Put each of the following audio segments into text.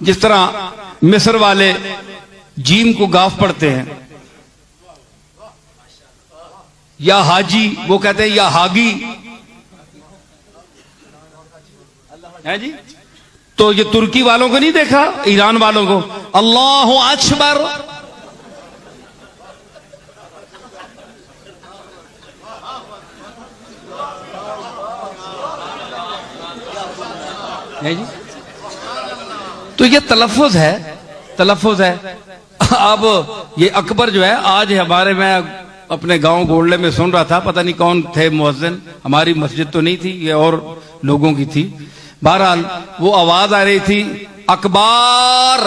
जिस तरह मिस्र वाले जीम को गाफ पढ़ते हैं, या हाजी वो कहते हैं, या हागी है जी। तो ये तुर्की वालों को नहीं देखा, ईरान वालों को अल्लाह अकबर, है जी। तो ये तलफ़ुज़ है। अब ये अकबर जो है, आज हमारे, मैं अपने गांव गोल्डे में सुन रहा था, पता नहीं कौन थे मुअज्जिन, हमारी मस्जिद तो नहीं थी, ये और लोगों की थी। बहरहाल वो आवाज आ रही थी, अकबर,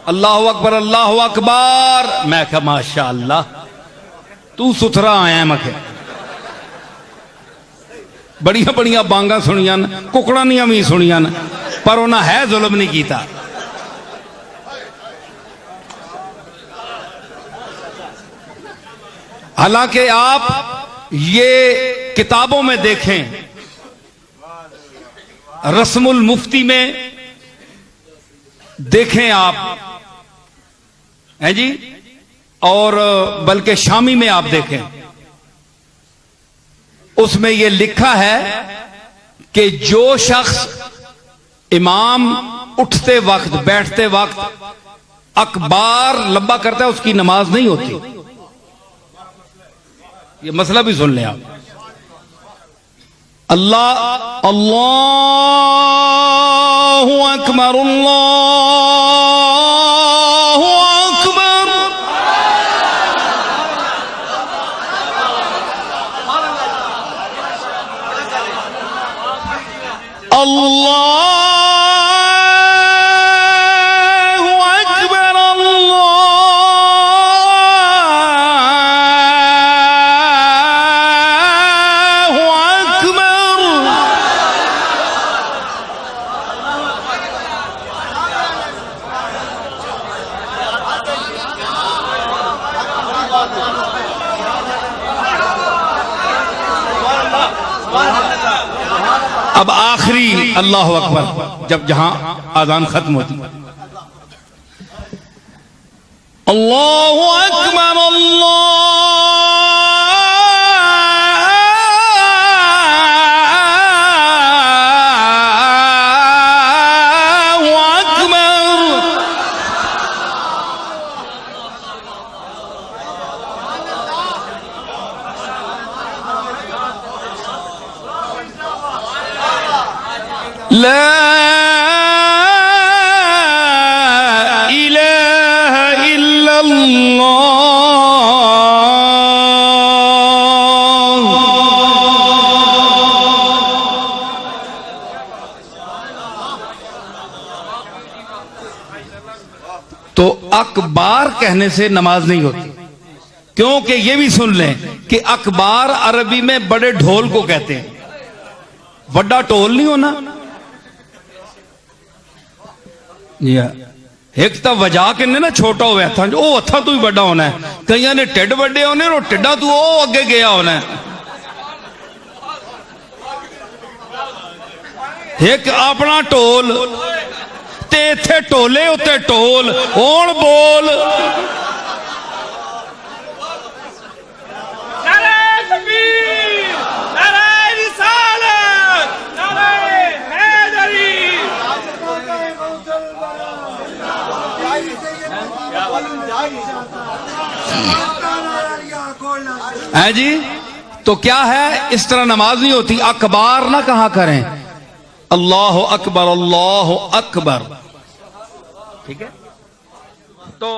अल्लाह अकबर, अल्लाह अकबर। मैं कहा माशा अल्लाह, तू सुथरा आया। मैं बड़िया बड़िया बांगा सुनिया, कुकड़ानिया भी सुनिया, पर उन्हें है जुल्म नहीं किया। हालांकि आप ये किताबों में देखें, रस्मुल मुफ्ती में देखें आप, हैं जी, और बल्कि शामी में आप देखें, उसमें यह लिखा है कि जो शख्स इमाम उठते वक्त बैठते वक्त अकबार लंबा करता है, उसकी नमाज नहीं होती। ये मसला भी सुन लें आप। अल्लाह अल्लाहु अकबर, अल्लाहु अकबर, अल्लाहु अकबर, अल्लाहु अकबर। अब आखिरी अल्लाह अकबर, जब जहां आजान खत्म होती, अल्लाहु अकबर, अल्लाहु अकबर। ला इलाहा इल्लल्लाह। तो अकबार कहने से नमाज नहीं होती, क्योंकि ये भी सुन लें कि अकबार अरबी में बड़े ढोल को कहते हैं। बड़ा ढोल नहीं होना, एक तो वजा के ना छोटा हो हथा, वो हथा तू ही बड़ा होना है। कई ने टिड बड़े होने, और टिड्डा तू वो अगे गया होना है। एक अपना ढोल ते इथे ढोले उत्ते ढोल होण बोल। है जी। तो क्या है, इस तरह नमाज नहीं होती। अकबार ना कहा करें, अल्लाह अकबर, अल्लाह अकबर। ठीक है। तो